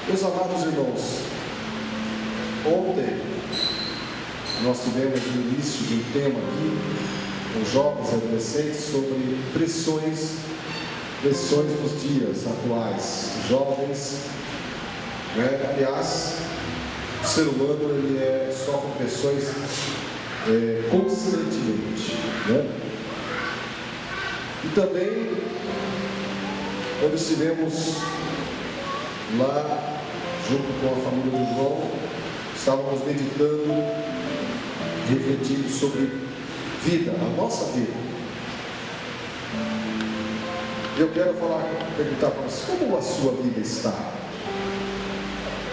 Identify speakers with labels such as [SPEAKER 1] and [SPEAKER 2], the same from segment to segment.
[SPEAKER 1] Meus amados irmãos, ontem nós tivemos o início de um tema aqui com jovens e adolescentes sobre pressões dos dias atuais, jovens, né? Aliás, o ser humano ele sofre pressões constantemente, né? E também, quando estivemos lá junto com a família do João, estávamos meditando, refletindo sobre vida, a nossa vida. Eu quero perguntar para você, como a sua vida está?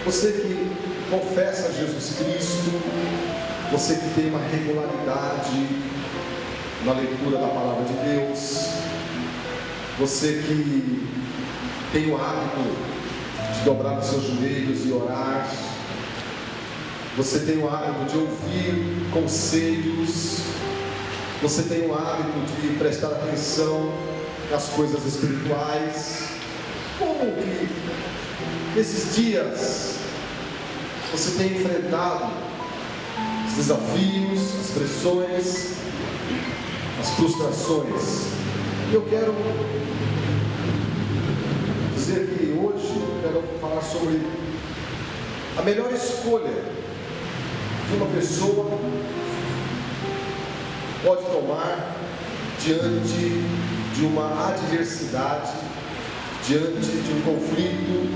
[SPEAKER 1] Você que confessa Jesus Cristo, você que tem uma regularidade na leitura da palavra de Deus, você que tem o hábito de dobrar os seus joelhos e orar, você tem o hábito de ouvir conselhos, você tem o hábito de prestar atenção nas coisas espirituais. Como que esses dias você tem enfrentado os desafios, as pressões, as frustrações? Eu quero dizer que hoje eu quero falar sobre a melhor escolha que uma pessoa pode tomar diante de uma adversidade, diante de um conflito,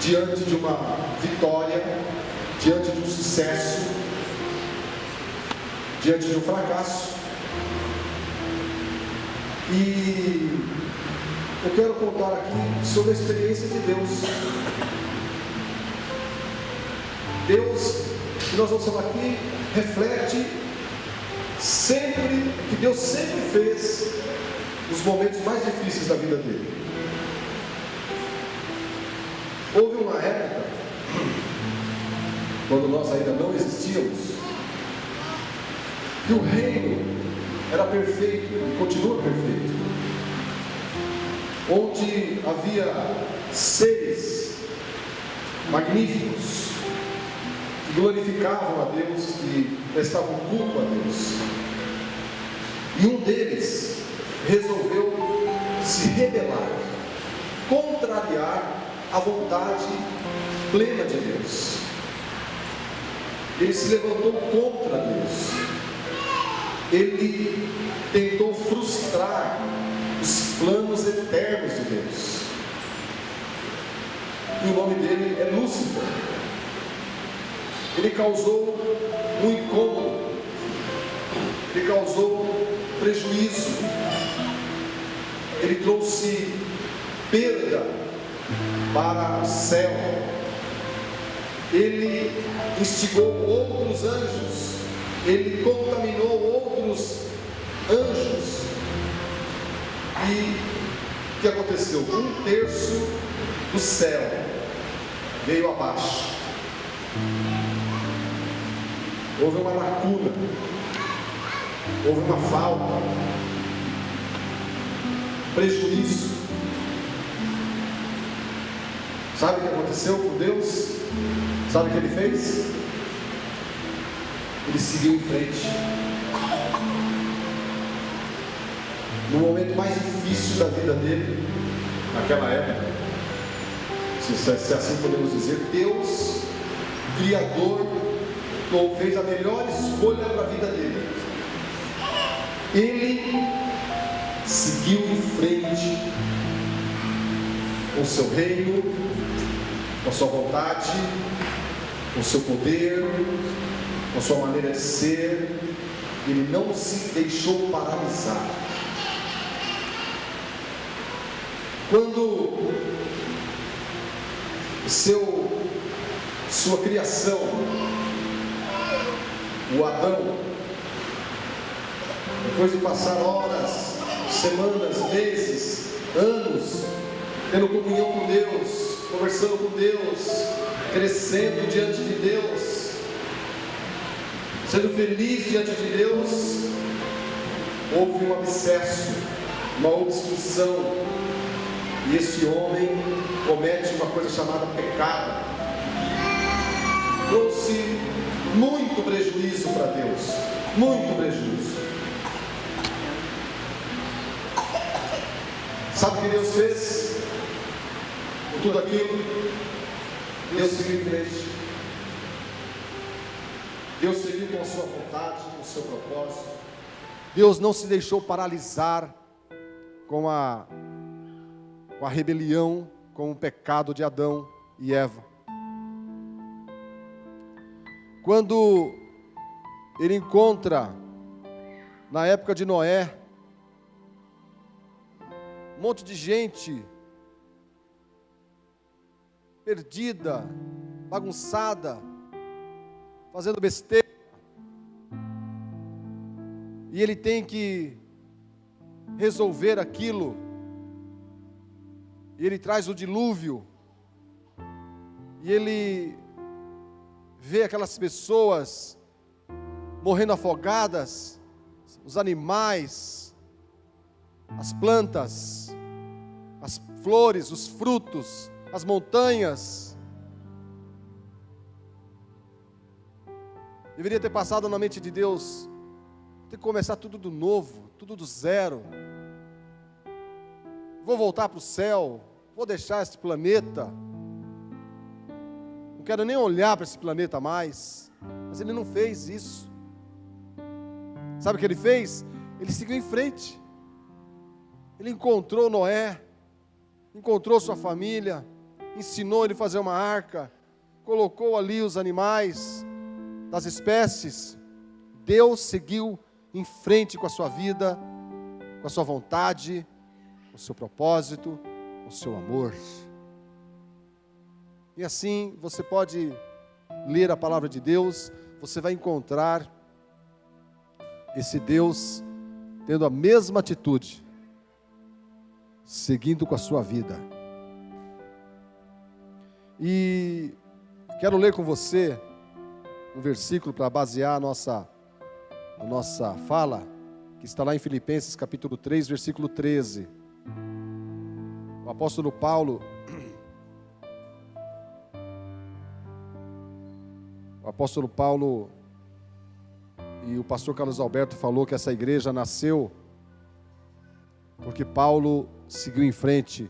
[SPEAKER 1] diante de uma vitória, diante de um sucesso, diante de um fracasso. E eu quero contar aqui sobre a experiência de Deus. Deus, que nós vamos falar aqui, reflete sempre, que Deus sempre fez nos momentos mais difíceis da vida dele. Houve uma época, quando nós ainda não existíamos, que o reino era perfeito e continua perfeito, onde havia seres magníficos que glorificavam a Deus, que prestavam culto a Deus, e um deles resolveu se rebelar, contrariar a vontade plena de Deus. Ele se levantou contra Deus, ele tentou frustrar os planos eternos de Deus, e o nome dele é Lúcifer. Ele causou um incômodo, ele causou prejuízo, ele trouxe perda para o céu, ele instigou outros anjos, ele contaminou outros anjos. E o que aconteceu? 1/3 do céu veio abaixo. Houve uma lacuna, houve uma falta, prejuízo. Sabe o que aconteceu com Deus? Sabe o que ele fez? Ele seguiu em frente. No momento mais difícil da vida dele, naquela época, se assim podemos dizer, Deus, Criador, fez a melhor escolha para a vida dele. Ele seguiu em frente com o seu reino, com a sua vontade, com o seu poder, com a sua maneira de ser. Ele não se deixou paralisar. Quando sua criação, o Adão, depois de passar horas, semanas, meses, anos, tendo comunhão com Deus, conversando com Deus, crescendo diante de Deus, sendo feliz diante de Deus, houve um abscesso, uma obstrução E esse homem comete uma coisa chamada pecado. Trouxe muito prejuízo para Deus, muito prejuízo. Sabe o que Deus fez? Com tudo aquilo, Deus seguiu em frente. Deus seguiu com a sua vontade, com o seu propósito. Deus não se deixou paralisar com a rebelião, com o pecado de Adão e Eva. Quando ele encontra, na época de Noé, um monte de gente perdida, bagunçada, fazendo besteira, e ele tem que resolver aquilo, e ele traz o dilúvio, e ele vê aquelas pessoas morrendo afogadas, os animais, as plantas, as flores, os frutos, as montanhas. Deveria ter passado na mente de Deus, tem que começar tudo do novo, tudo do zero. Vou voltar para o céu, vou deixar este planeta, não quero nem olhar para esse planeta mais. Mas ele não fez isso. Sabe o que ele fez? Ele seguiu em frente. Ele encontrou Noé, encontrou sua família, ensinou ele a fazer uma arca, colocou ali os animais das espécies. Deus seguiu em frente com a sua vida, com a sua vontade, com o seu propósito, com o seu amor. E assim você pode ler a palavra de Deus, você vai encontrar esse Deus tendo a mesma atitude, seguindo com a sua vida. E quero ler com você um versículo para basear a nossa fala, que está lá em Filipenses capítulo 3, versículo 13. O apóstolo Paulo e o pastor Carlos Alberto falou que essa igreja nasceu porque Paulo seguiu em frente.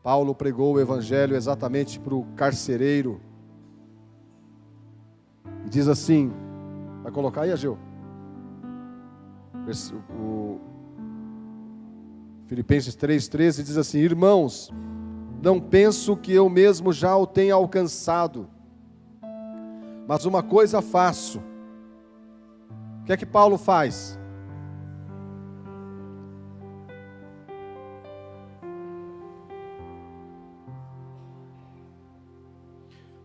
[SPEAKER 1] Paulo pregou o evangelho exatamente para o carcereiro. E diz assim, vai colocar aí, Ageu? Filipenses 3,13 diz assim: irmãos, não penso que eu mesmo já o tenha alcançado, mas uma coisa faço. O que é que Paulo faz?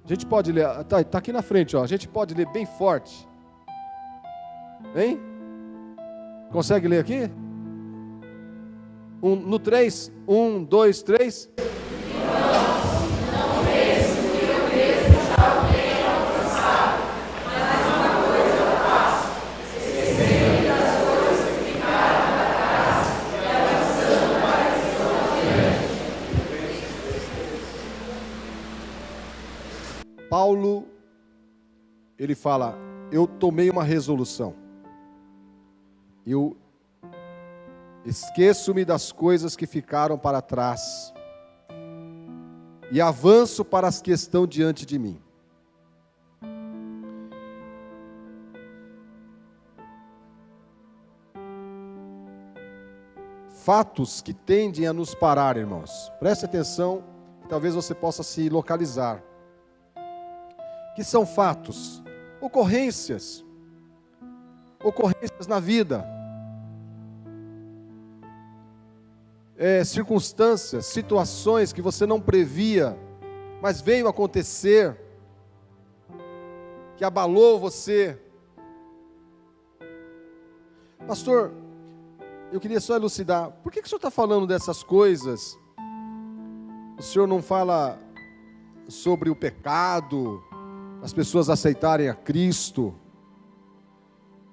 [SPEAKER 1] A gente pode ler, está aqui na frente, ó. A gente pode ler bem forte. Hein? Consegue ler aqui? No 3, 1, 2, 3. Paulo, ele fala, eu tomei uma resolução, eu esqueço-me das coisas que ficaram para trás, e avanço para as que estão diante de mim. Fatos que tendem a nos parar, irmãos, preste atenção, que talvez você possa se localizar. Que são fatos, ocorrências na vida, circunstâncias, situações que você não previa, mas veio acontecer, que abalou você. Pastor, eu queria só elucidar, por que o senhor está falando dessas coisas? O senhor não fala sobre o pecado, as pessoas aceitarem a Cristo?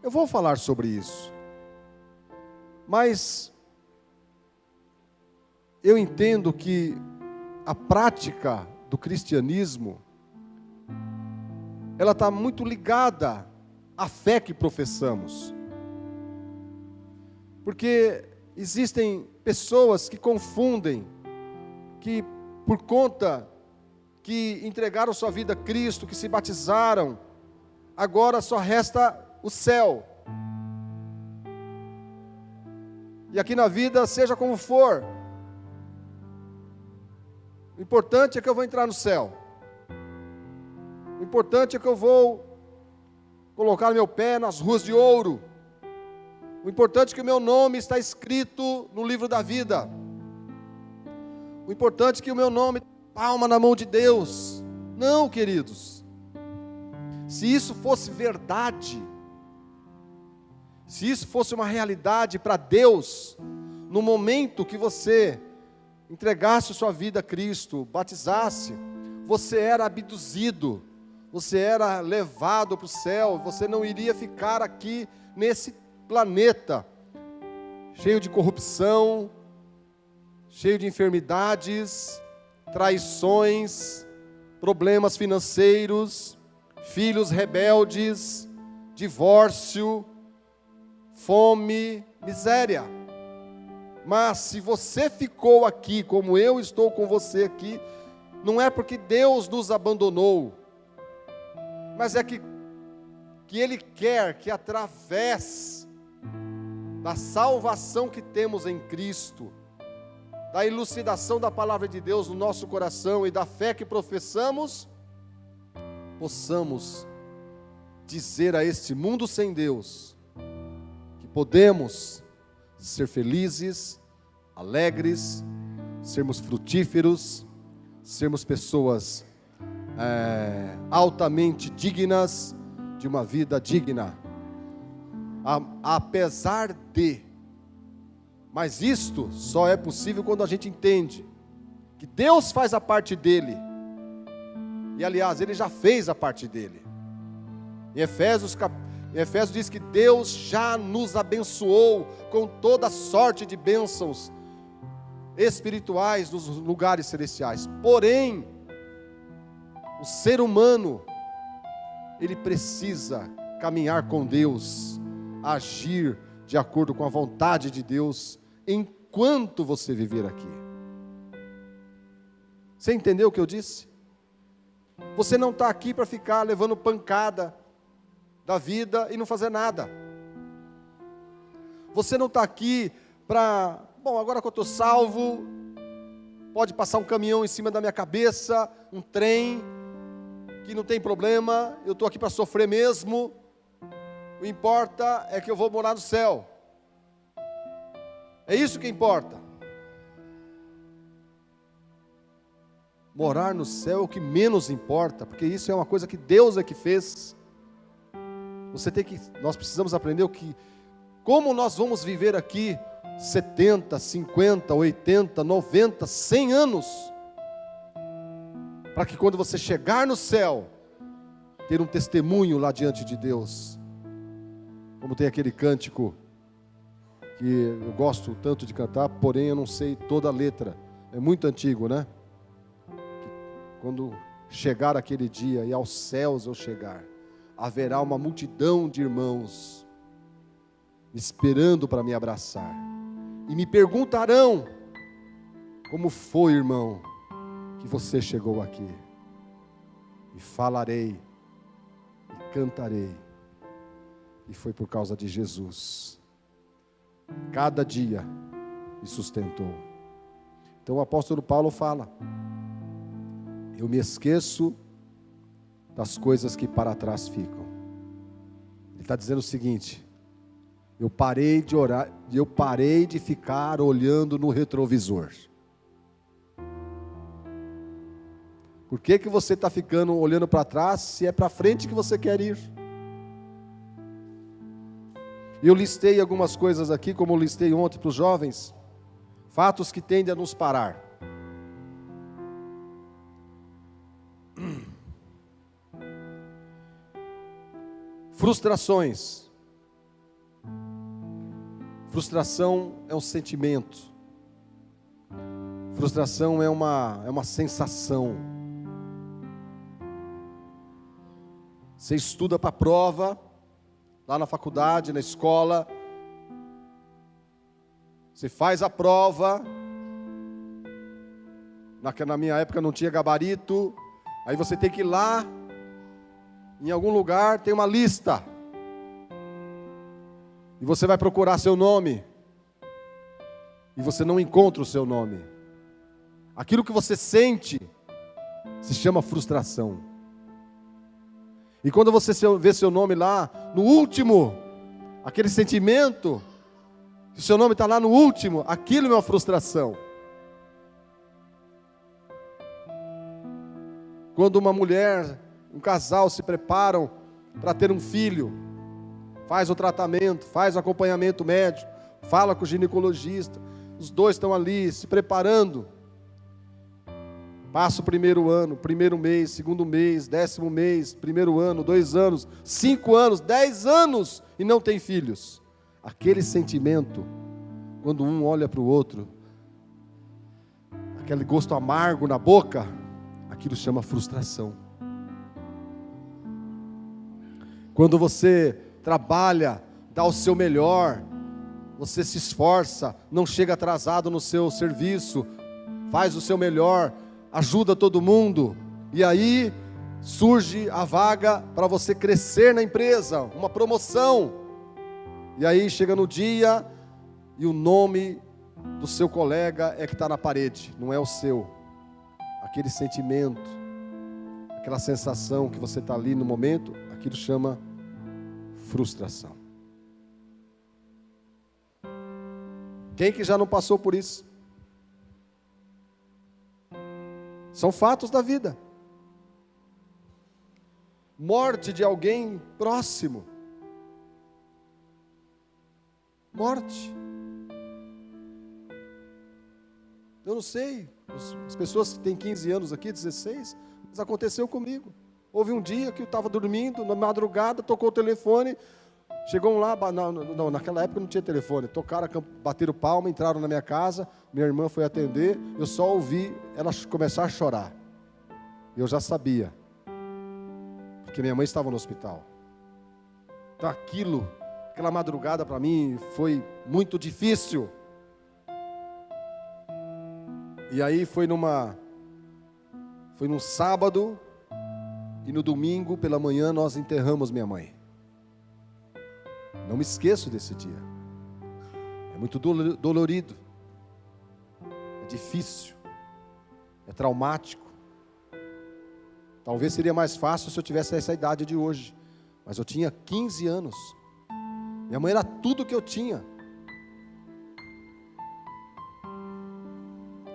[SPEAKER 1] Eu vou falar sobre isso, mas eu entendo que a prática do cristianismo, ela está muito ligada à fé que professamos. Porque existem pessoas que confundem, que por conta que entregaram sua vida a Cristo, que se batizaram, agora só resta o céu. E aqui na vida, seja como for, o importante é que eu vou entrar no céu. O importante é que eu vou colocar meu pé nas ruas de ouro. O importante é que o meu nome está escrito no livro da vida. O importante é que o meu nome palma na mão de Deus. Não, queridos. Se isso fosse verdade, se isso fosse uma realidade para Deus, no momento que você entregasse sua vida a Cristo, batizasse, você era abduzido, você era levado para o céu, você não iria ficar aqui nesse planeta, cheio de corrupção, cheio de enfermidades, traições, problemas financeiros, filhos rebeldes, divórcio, fome, miséria. Mas se você ficou aqui, como eu estou com você aqui, não é porque Deus nos abandonou, mas é que Ele quer que através da salvação que temos em Cristo, da elucidação da palavra de Deus no nosso coração e da fé que professamos, possamos dizer a este mundo sem Deus que podemos ser felizes, alegres, sermos frutíferos, sermos pessoas altamente dignas de uma vida digna, apesar de, mas isto só é possível quando a gente entende que Deus faz a parte dele, e aliás, Ele já fez a parte dele. Em Efésios diz que Deus já nos abençoou com toda sorte de bênçãos espirituais nos lugares celestiais. Porém, o ser humano, ele precisa caminhar com Deus, agir de acordo com a vontade de Deus, enquanto você viver aqui. Você entendeu o que eu disse? Você não está aqui para ficar levando pancada da vida e não fazer nada. Você não está aqui para, agora que eu estou salvo, pode passar um caminhão em cima da minha cabeça, um trem, que não tem problema, eu estou aqui para sofrer mesmo, o importa é que eu vou morar no céu. É isso que importa. Morar no céu é o que menos importa, porque isso é uma coisa que Deus é que fez. Nós precisamos aprender como nós vamos viver aqui 70, 50, 80, 90, 100 anos, para que quando você chegar no céu, ter um testemunho lá diante de Deus. Como tem aquele cântico que eu gosto tanto de cantar, porém eu não sei toda a letra, é muito antigo, né? Quando chegar aquele dia e aos céus eu chegar, haverá uma multidão de irmãos esperando para me abraçar, e me perguntarão: como foi, irmão, que você chegou aqui? E falarei, e cantarei, e foi por causa de Jesus. Cada dia me sustentou. Então o apóstolo Paulo fala: eu me esqueço das coisas que para trás ficam. Ele está dizendo o seguinte: eu parei de orar, eu parei de ficar olhando no retrovisor. Por que você está ficando olhando para trás, se é para frente que você quer ir? Eu listei algumas coisas aqui, como eu listei ontem para os jovens, fatos que tendem a nos parar. Frustrações. Frustração é um sentimento.
[SPEAKER 2] Frustração é uma sensação. Você estuda para a prova, lá na faculdade, na escola. Você faz a prova. Na minha época não tinha gabarito. Aí você tem que ir lá, em algum lugar tem uma lista. E você vai procurar seu nome. E você não encontra o seu nome. Aquilo que você sente se chama frustração. E quando você vê seu nome lá no último, aquele sentimento, se o seu nome está lá no último, aquilo é uma frustração. Quando uma mulher, um casal se preparam para ter um filho, faz o tratamento, faz o acompanhamento médico, fala com o ginecologista, os dois estão ali se preparando. Passa o primeiro ano, primeiro mês, segundo mês, 10º mês, primeiro ano, 2 anos, 5 anos, 10 anos e não tem filhos. Aquele sentimento, quando um olha para o outro, aquele gosto amargo na boca, aquilo chama frustração. Quando você trabalha, dá o seu melhor, você se esforça, não chega atrasado no seu serviço, faz o seu melhor, ajuda todo mundo, e aí surge a vaga para você crescer na empresa, uma promoção, e aí chega no dia, e o nome do seu colega é que está na parede, não é o seu. Aquele sentimento, aquela sensação que você está ali no momento, aquilo chama frustração. Quem que já não passou por isso? São fatos da vida. Morte de alguém próximo. Morte. Eu não sei, as pessoas que têm 15 anos aqui, 16, mas aconteceu comigo. Houve um dia que eu estava dormindo, na madrugada, tocou o telefone, chegou lá, não, naquela época não tinha telefone, tocaram, bateram palma, entraram na minha casa, minha irmã foi atender, eu só ouvi ela começar a chorar. Eu já sabia, porque minha mãe estava no hospital. Então aquela madrugada para mim foi muito difícil. E aí foi num sábado, e no domingo pela manhã nós enterramos minha mãe. Não me esqueço desse dia. É muito dolorido. É difícil. É traumático. Talvez seria mais fácil se eu tivesse essa idade de hoje. Mas eu tinha 15 anos. Minha mãe era tudo que eu tinha.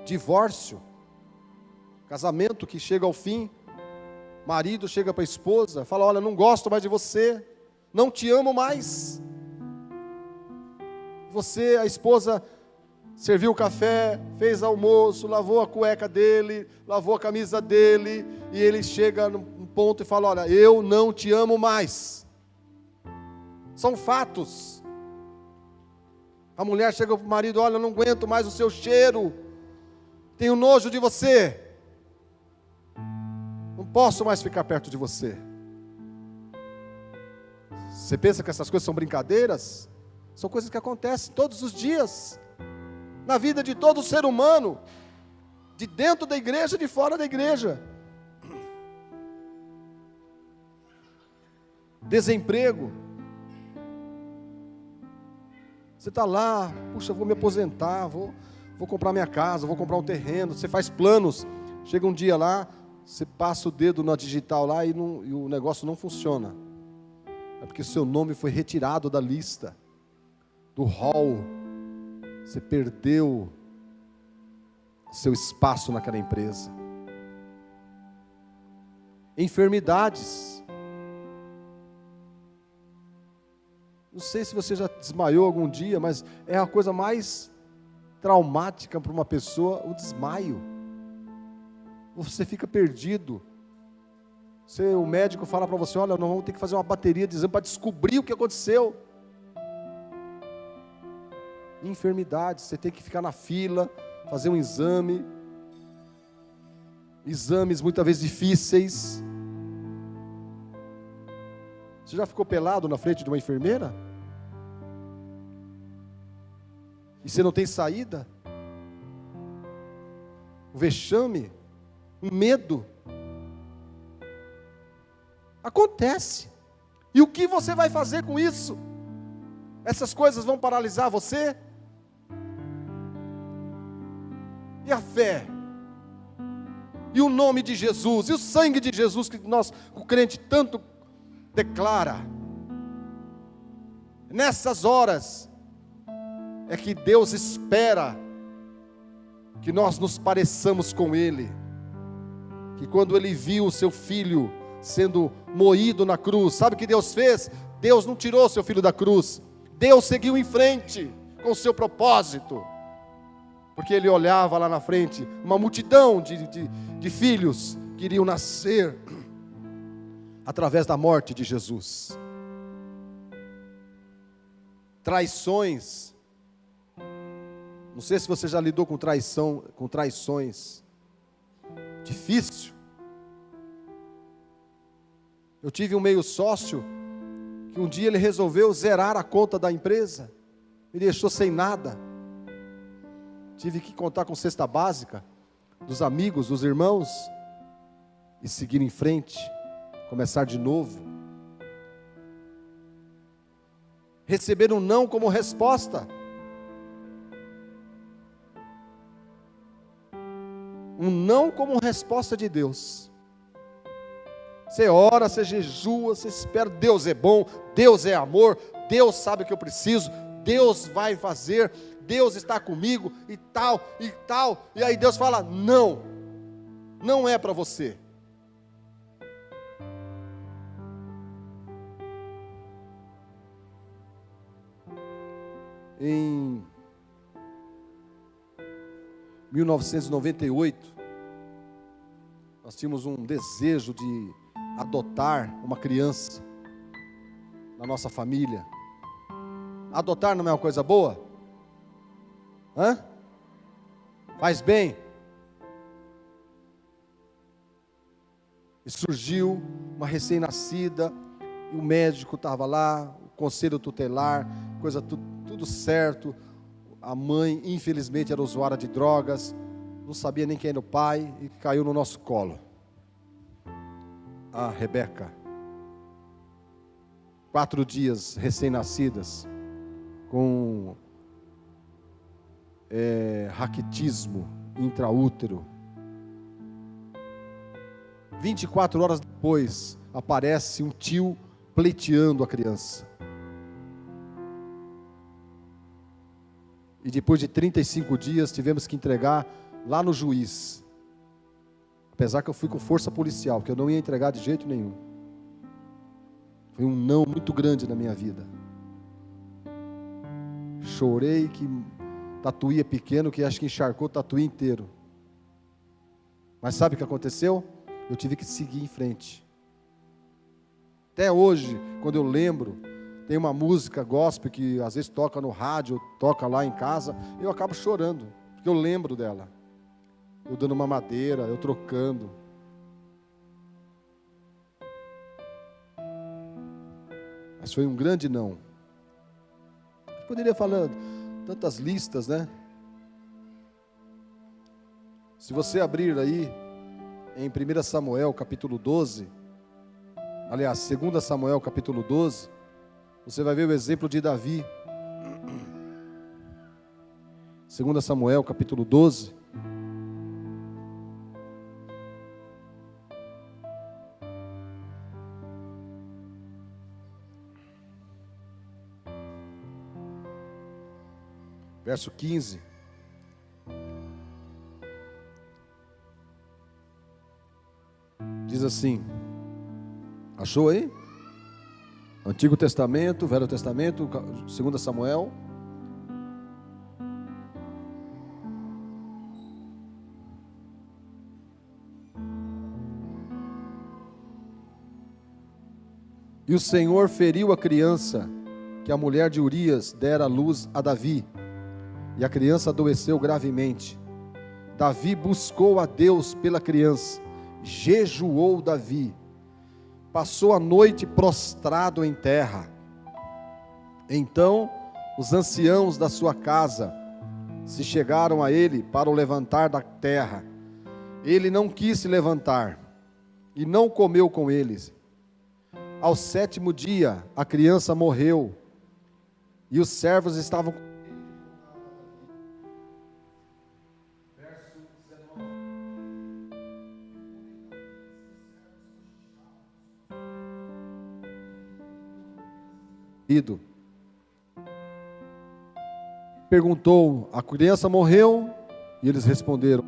[SPEAKER 2] Divórcio. Casamento que chega ao fim. Marido chega para a esposa, fala: olha, não gosto mais de você. Não te amo mais. Você, a esposa, serviu o café, fez almoço, lavou a cueca dele, lavou a camisa dele, e ele chega num ponto e fala: olha, eu não te amo mais. São fatos. A mulher chega para o marido: olha, eu não aguento mais o seu cheiro, tenho nojo de você, não posso mais ficar perto de você. Você pensa que essas coisas são brincadeiras? São coisas que acontecem todos os dias, na vida de todo ser humano, de dentro da igreja, de fora da igreja. Desemprego. Você está lá, puxa, vou me aposentar, vou comprar minha casa, vou comprar um terreno. Você faz planos, chega um dia lá, você passa o dedo na digital lá e o negócio não funciona. É porque seu nome foi retirado da lista, do hall. Você perdeu seu espaço naquela empresa. Enfermidades. Não sei se você já desmaiou algum dia, mas é a coisa mais traumática para uma pessoa, o desmaio. Você fica perdido. O médico fala para você: olha, nós vamos ter que fazer uma bateria de exame para descobrir o que aconteceu. Enfermidade, você tem que ficar na fila, fazer um exame, exames muitas vezes difíceis. Você já ficou pelado na frente de uma enfermeira? E você não tem saída? O vexame, o medo. Acontece. E o que você vai fazer com isso? Essas coisas vão paralisar você? E a fé? E o nome de Jesus? E o sangue de Jesus que o crente tanto declara? Nessas horas é que Deus espera que nós nos pareçamos com Ele. Que quando Ele viu o seu filho sendo moído na cruz, sabe o que Deus fez? Deus não tirou o seu filho da cruz, Deus seguiu em frente com o seu propósito, porque Ele olhava lá na frente, uma multidão de filhos que iriam nascer através da morte de Jesus. Traições, não sei se você já lidou com traições, difícil. Eu tive um meio sócio, que um dia ele resolveu zerar a conta da empresa, me deixou sem nada, tive que contar com cesta básica, dos amigos, dos irmãos, e seguir em frente, começar de novo. Receber um não como resposta, um não como resposta de Deus. Você ora, você jejua, você espera, Deus é bom, Deus é amor, Deus sabe o que eu preciso, Deus vai fazer, Deus está comigo e tal, e aí Deus fala, não, não é para você. Em 1998, nós tínhamos um desejo de adotar uma criança na nossa família. Adotar não é uma coisa boa? Faz bem. E surgiu uma recém-nascida, e o médico estava lá, o conselho tutelar, coisa tudo certo. A mãe, infelizmente, era usuária de drogas, não sabia nem quem era o pai, e caiu no nosso colo. A Rebeca, 4 dias recém-nascidas, com raquitismo intraútero. 24 horas depois, aparece um tio pleiteando a criança. E depois de 35 dias, tivemos que entregar lá no juiz. Apesar que eu fui com força policial, que eu não ia entregar de jeito nenhum. Foi um não muito grande na minha vida. Chorei que tatuí é pequeno, que acho que encharcou o tatuí inteiro. Mas sabe o que aconteceu? Eu tive que seguir em frente. Até hoje, quando eu lembro, tem uma música gospel que às vezes toca no rádio, toca lá em casa, eu acabo chorando, porque eu lembro dela. Eu dando uma madeira, eu trocando. Mas foi um grande não. Eu poderia falar tantas listas, né? Se você abrir aí em 1 Samuel capítulo 12, aliás, 2 Samuel capítulo 12, você vai ver o exemplo de Davi. 2 Samuel capítulo 12. Verso 15. Diz assim. Achou aí? Antigo Testamento, Velho Testamento, 2 Samuel. E o Senhor feriu a criança que a mulher de Urias dera à luz a Davi. E a criança adoeceu gravemente. Davi buscou a Deus pela criança, jejuou Davi, passou a noite prostrado em terra. Então os anciãos da sua casa se chegaram a ele para o levantar da terra. Ele não quis se levantar e não comeu com eles. Ao 7º dia, a criança morreu e os servos estavam com ele. Perguntou: a criança morreu? E eles responderam.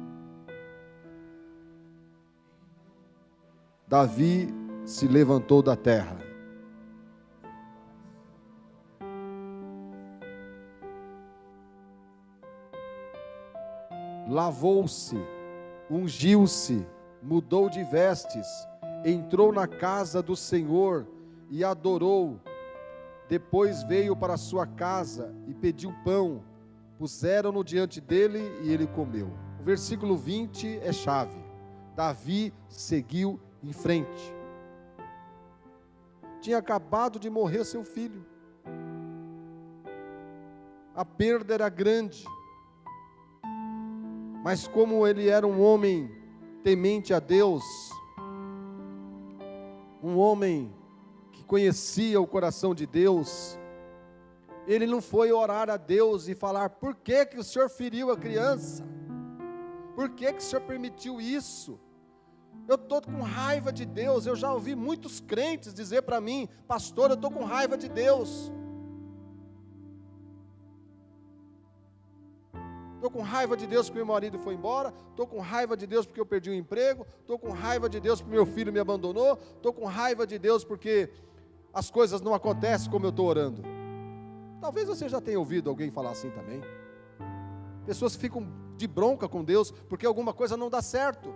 [SPEAKER 2] Davi se levantou da terra. Lavou-se, ungiu-se, mudou de vestes, entrou na casa do Senhor e adorou. Depois veio para sua casa e pediu pão. Puseram-no diante dele e ele comeu. O versículo 20 é chave. Davi seguiu em frente. Tinha acabado de morrer seu filho. A perda era grande. Mas como ele era um homem temente a Deus, um homem que conhecia o coração de Deus, ele não foi orar a Deus e falar: por que que o Senhor feriu a criança? Por que que o Senhor permitiu isso? Eu estou com raiva de Deus. Eu já ouvi muitos crentes dizer para mim: pastor, eu estou com raiva de Deus. Estou com raiva de Deus porque meu marido foi embora. Estou com raiva de Deus porque eu perdi o emprego. Estou com raiva de Deus porque meu filho me abandonou. Estou com raiva de Deus porque as coisas não acontecem como eu estou orando. Talvez você já tenha ouvido alguém falar assim também. Pessoas ficam de bronca com Deus porque alguma coisa não dá certo.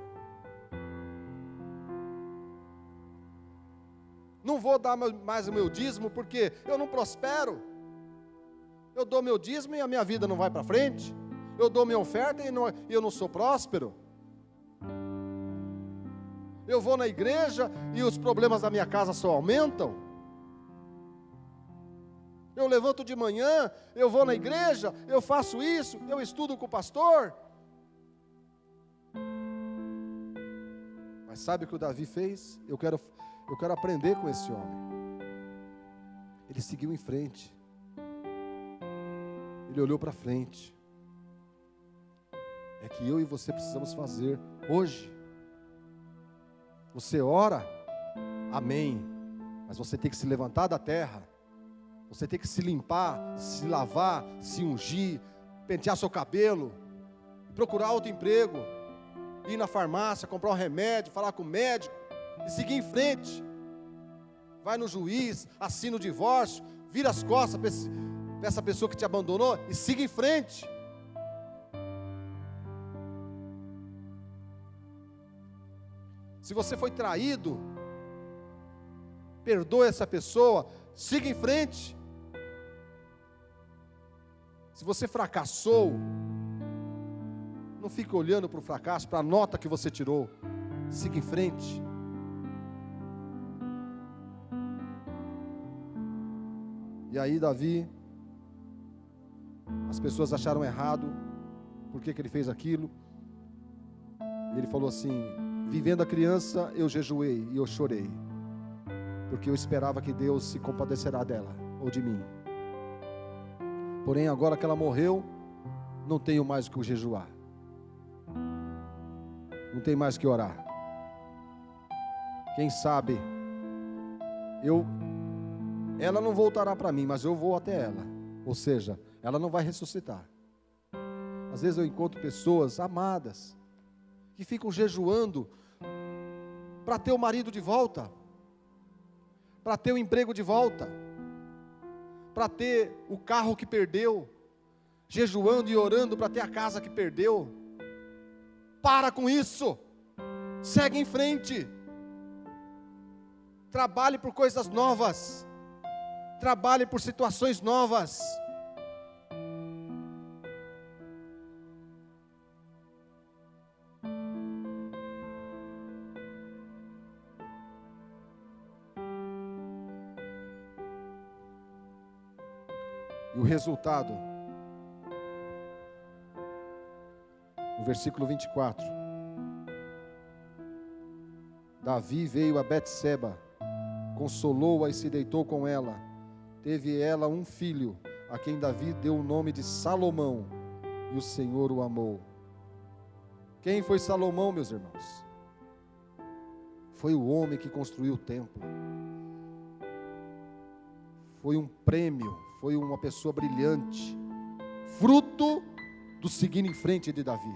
[SPEAKER 2] Não vou dar mais o meu dízimo porque eu não prospero. Eu dou meu dízimo e a minha vida não vai para frente. Eu dou minha oferta e eu não sou próspero. Eu vou na igreja e os problemas da minha casa só aumentam. Eu levanto de manhã, eu vou na igreja, eu faço isso, eu estudo com o pastor. Mas sabe o que o Davi fez? Eu quero aprender com esse homem. Ele seguiu em frente. Ele olhou para frente. É que eu e você precisamos fazer hoje. Você ora, amém, mas você tem que se levantar da terra. Você tem que se limpar, se lavar, se ungir, pentear seu cabelo, procurar outro emprego, ir na farmácia, comprar um remédio, falar com o médico e seguir em frente. Vai no juiz, assina o divórcio, vira as costas para essa pessoa que te abandonou e siga em frente. Se você foi traído, perdoe essa pessoa, siga em frente. Se você fracassou, não fique olhando para o fracasso, para a nota que você tirou. Siga em frente. E aí Davi, as pessoas acharam errado, por que ele fez aquilo? E ele falou assim: vivendo a criança, eu jejuei e eu chorei, porque eu esperava que Deus se compadecerá dela, ou de mim. Porém, agora que ela morreu, não tenho mais o que jejuar, não tenho mais o que orar. Quem sabe, ela não voltará para mim, mas eu vou até ela. Ou seja, ela não vai ressuscitar. Às vezes eu encontro pessoas amadas, que ficam jejuando para ter o marido de volta, para ter o emprego de volta, para ter o carro que perdeu, jejuando e orando para ter a casa que perdeu. Para com isso, segue em frente, trabalhe por coisas novas, trabalhe por situações novas. E o resultado, no versículo 24, Davi veio a Betseba, consolou-a e se deitou com ela. Teve ela um filho, a quem Davi deu o nome de Salomão, e o Senhor o amou. Quem foi Salomão, meus irmãos? Foi o homem que construiu o templo. Foi um prêmio, foi uma pessoa brilhante, fruto do seguir em frente de Davi.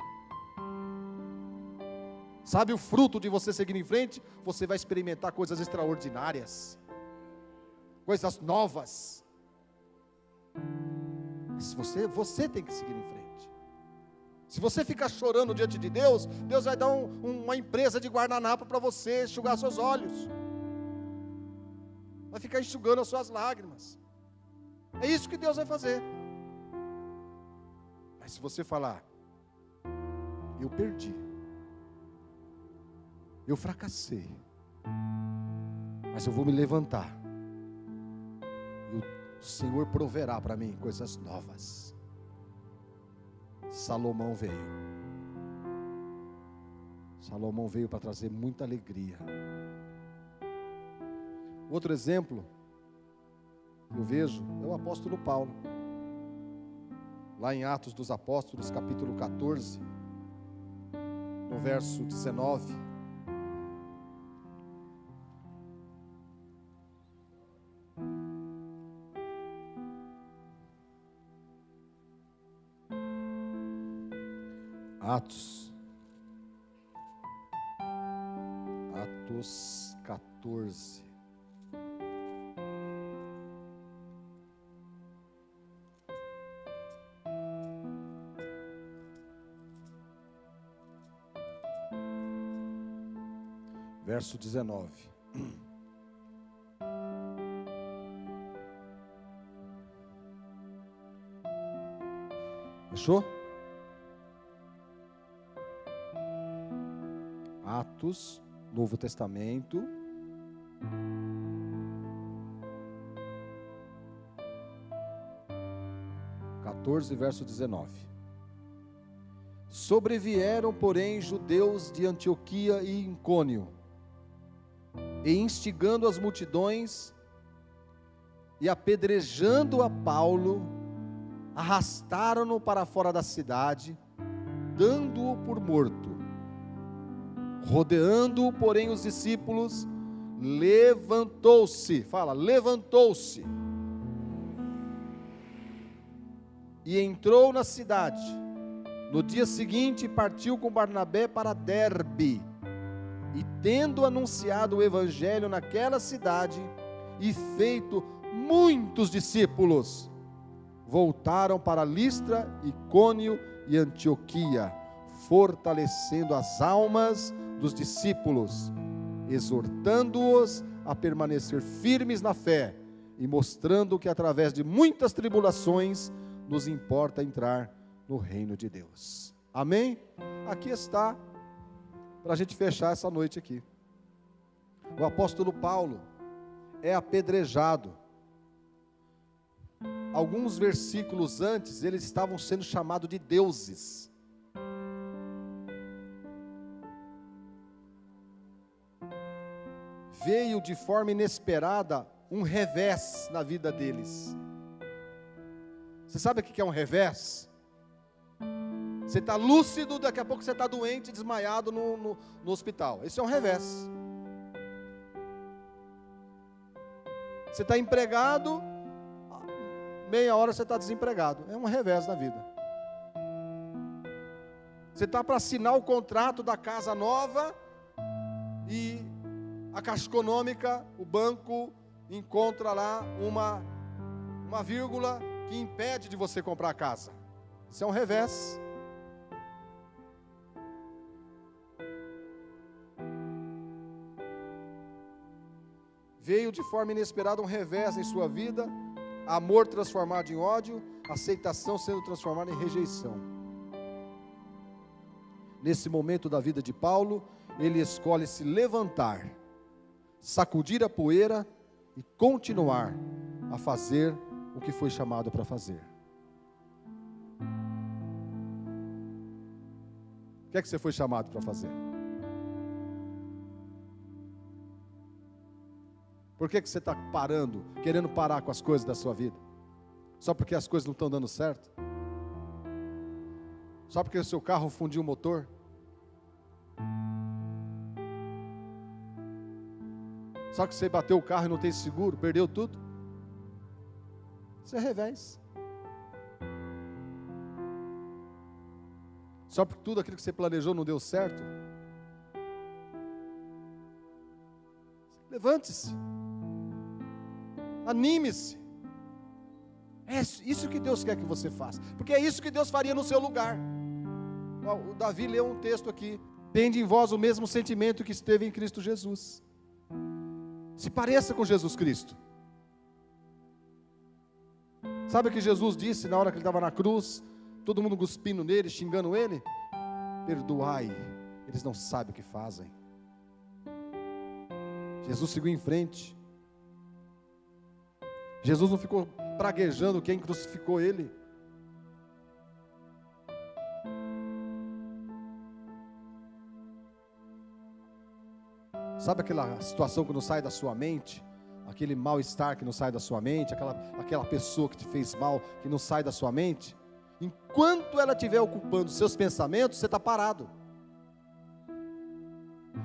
[SPEAKER 2] Sabe o fruto de você seguir em frente? Você vai experimentar coisas extraordinárias, coisas novas. Mas você tem que seguir em frente. Se você ficar chorando diante de Deus, Deus vai dar uma empresa de guardanapo para você enxugar seus olhos. Vai ficar enxugando as suas lágrimas. É isso que Deus vai fazer. Mas se você falar, eu perdi, eu fracassei, mas eu vou me levantar, e o Senhor proverá para mim coisas novas. Salomão veio para trazer muita alegria. Outro exemplo que eu vejo é o apóstolo Paulo, lá em Atos dos Apóstolos, capítulo 14, no verso 19. Atos 14. Verso 19. Fechou? Atos, Novo Testamento, verso 19. Sobrevieram, porém, judeus de Antioquia e Icônio, e instigando as multidões e apedrejando a Paulo, arrastaram-no para fora da cidade, dando-o por morto. Rodeando-o, porém, os discípulos, levantou-se, e entrou na cidade. No dia seguinte partiu com Barnabé para Derbe, e tendo anunciado o evangelho naquela cidade e feito muitos discípulos, voltaram para Listra, Icônio e Antioquia, fortalecendo as almas dos discípulos, exortando-os a permanecer firmes na fé e mostrando que através de muitas tribulações nos importa entrar no reino de Deus. Amém? Aqui está, para a gente fechar essa noite aqui. O apóstolo Paulo é apedrejado. Alguns versículos antes, eles estavam sendo chamados de deuses. Veio de forma inesperada um revés na vida deles. Você sabe o que é um revés? Você está lúcido, daqui a pouco você está doente, desmaiado no hospital. Esse é um revés. Você está empregado, meia hora você está desempregado. É um revés na vida. Você está para assinar o contrato da casa nova e a Caixa Econômica, o banco, encontra lá uma vírgula que impede de você comprar a casa. Isso é um revés. Veio de forma inesperada um revés em sua vida, amor transformado em ódio, aceitação sendo transformada em rejeição. Nesse momento da vida de Paulo, ele escolhe se levantar, sacudir a poeira e continuar a fazer o que foi chamado para fazer. O que é que você foi chamado para fazer? Por que você está parando, querendo parar com as coisas da sua vida? Só porque as coisas não estão dando certo? Só porque o seu carro fundiu o motor? Só que você bateu o carro e não tem seguro, perdeu tudo? Isso é revés. Só porque tudo aquilo que você planejou não deu certo? Levante-se. Anime-se. É isso que Deus quer que você faça. Porque é isso que Deus faria no seu lugar. O Davi leu um texto aqui. Tende em vós o mesmo sentimento que esteve em Cristo Jesus. Se pareça com Jesus Cristo. Sabe o que Jesus disse na hora que ele estava na cruz? Todo mundo cuspindo nele, xingando ele. Perdoai, eles não sabem o que fazem. Jesus seguiu em frente. Jesus não ficou praguejando quem crucificou ele. Sabe aquela situação que não sai da sua mente? Aquele mal-estar que não sai da sua mente? Aquela pessoa que te fez mal, que não sai da sua mente? Enquanto ela estiver ocupando seus pensamentos, você está parado.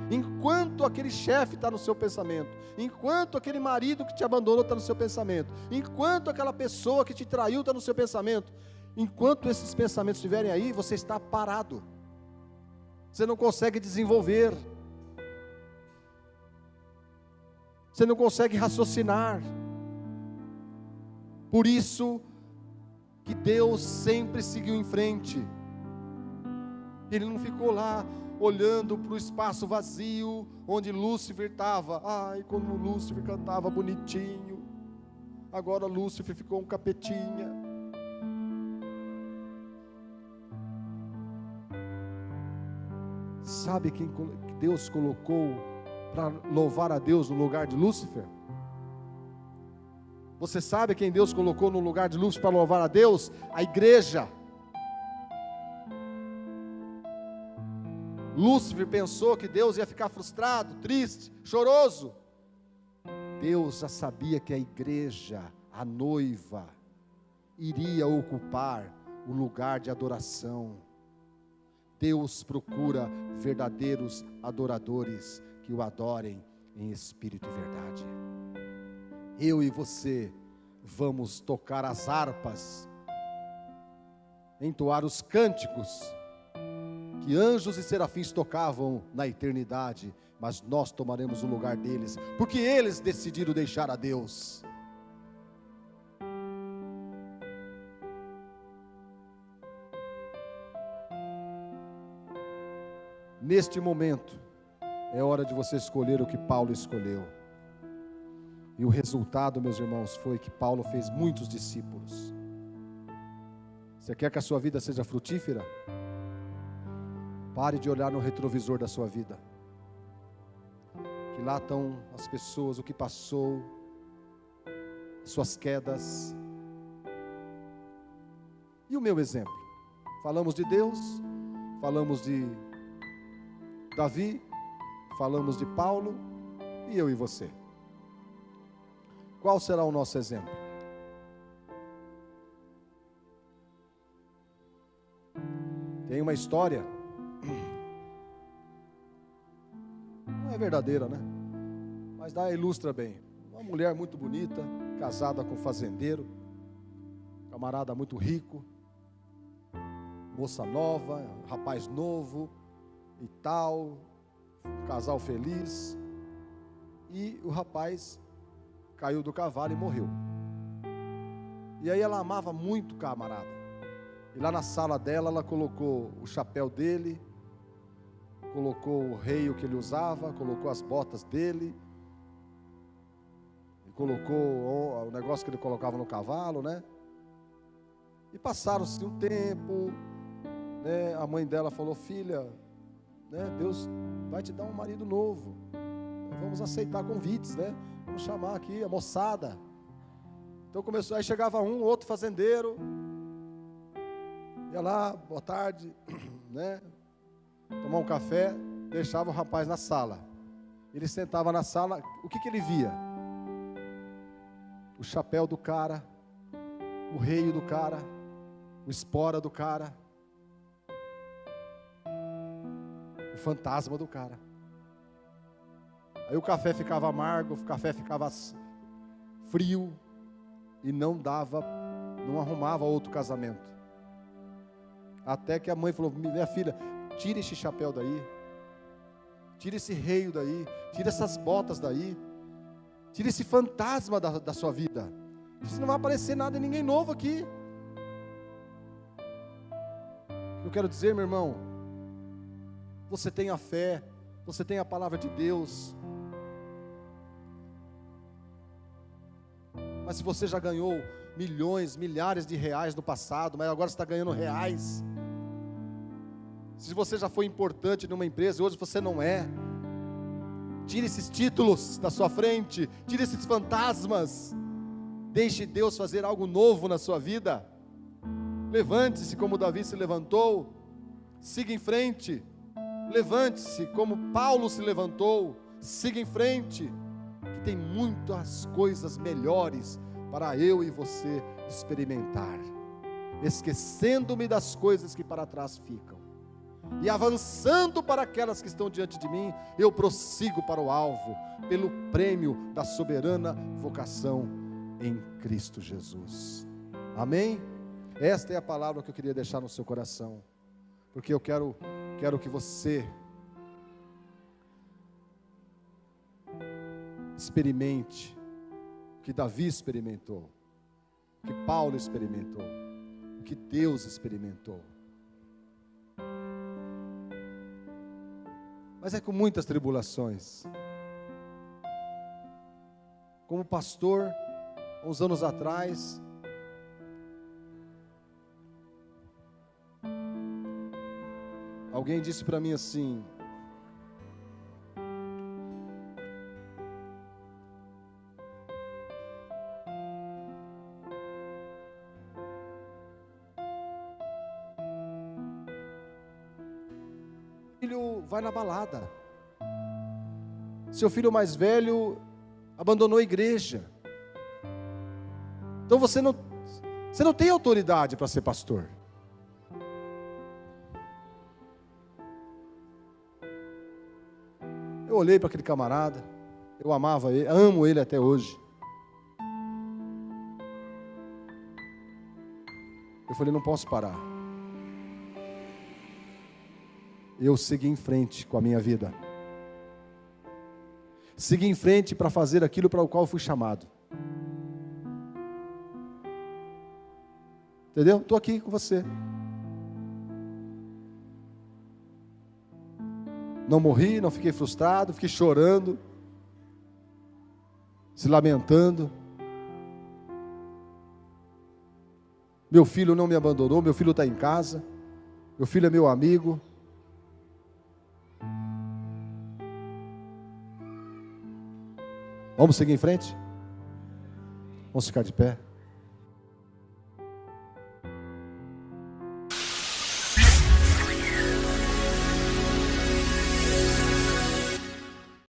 [SPEAKER 2] Enquanto aquele chefe está no seu pensamento, enquanto aquele marido que te abandonou está no seu pensamento, enquanto aquela pessoa que te traiu está no seu pensamento, enquanto esses pensamentos estiverem aí, você está parado. Você não consegue desenvolver. Você não consegue raciocinar. Por isso que Deus sempre seguiu em frente. Ele não ficou lá olhando para o espaço vazio onde Lúcifer estava. Ai, quando Lúcifer cantava bonitinho, agora Lúcifer ficou um capetinha. Sabe quem Deus colocou para louvar a Deus no lugar de Lúcifer? Você sabe quem Deus colocou no lugar de Lúcifer para louvar a Deus? A igreja. Lúcifer pensou que Deus ia ficar frustrado, triste, choroso. Deus já sabia que a igreja, a noiva, iria ocupar o lugar de adoração. Deus procura verdadeiros adoradores que o adorem em espírito e verdade. Eu e você vamos tocar as harpas, entoar os cânticos que anjos e serafins tocavam na eternidade, mas nós tomaremos o lugar deles, porque eles decidiram deixar a Deus. Neste momento, é hora de você escolher o que Paulo escolheu. E o resultado, meus irmãos, foi que Paulo fez muitos discípulos. Você quer que a sua vida seja frutífera? Pare de olhar no retrovisor da sua vida. Que lá estão as pessoas, o que passou, suas quedas. E o meu exemplo? Falamos de Deus, falamos de Davi, falamos de Paulo, e eu e você. Qual será o nosso exemplo? Tem uma história, não é verdadeira, né? Mas ilustra bem. Uma mulher muito bonita, casada com um fazendeiro, camarada muito rico, moça nova, rapaz novo e tal, um casal feliz, e o rapaz caiu do cavalo e morreu. E aí ela amava muito o camarada, e lá na sala dela ela colocou o chapéu dele, colocou o reio que ele usava, colocou as botas dele, e colocou o negócio que ele colocava no cavalo, né? E passaram-se um tempo, né? A mãe dela falou: filha, né, Deus vai te dar um marido novo, vamos aceitar convites, né? Vamos chamar aqui a moçada. Então começou, aí chegava um, outro fazendeiro, ia lá, boa tarde, né? Tomar um café, deixava o rapaz na sala. Ele sentava na sala, o que ele via? O chapéu do cara, o reio do cara, o espora do cara, o fantasma do cara. Aí o café ficava amargo, o café ficava frio e não arrumava outro casamento. Até que a mãe falou: minha filha, tira esse chapéu daí, tira esse reio daí, tira essas botas daí, tira esse fantasma da sua vida. Isso não vai aparecer nada em ninguém novo aqui. Eu quero dizer, meu irmão, você tem a fé, você tem a palavra de Deus. Mas se você já ganhou milhões, milhares de reais no passado, mas agora você está ganhando reais. Se você já foi importante numa empresa e hoje você não é, tire esses títulos da sua frente, tire esses fantasmas, deixe Deus fazer algo novo na sua vida. Levante-se como Davi se levantou, siga em frente, levante-se como Paulo se levantou, siga em frente, que tem muitas coisas melhores para eu e você experimentar, esquecendo-me das coisas que para trás ficam, e avançando para aquelas que estão diante de mim, eu prossigo para o alvo, pelo prêmio da soberana vocação em Cristo Jesus. Amém? Esta é a palavra que eu queria deixar no seu coração, porque eu quero que você experimente o que Davi experimentou, o que Paulo experimentou, o que Deus experimentou. Mas é com muitas tribulações. Como pastor, uns anos atrás, alguém disse para mim assim: filho vai na balada, seu filho mais velho abandonou a igreja, então você não tem autoridade para ser pastor. Eu olhei para aquele camarada, eu amava ele, amo ele até hoje. Eu falei: não posso parar. Eu segui em frente com a minha vida. Segui em frente para fazer aquilo para o qual fui chamado. Entendeu? Estou aqui com você. Não morri, não fiquei frustrado, fiquei chorando, se lamentando. Meu filho não me abandonou, meu filho está em casa, meu filho é meu amigo. Vamos seguir em frente? Vamos ficar de pé.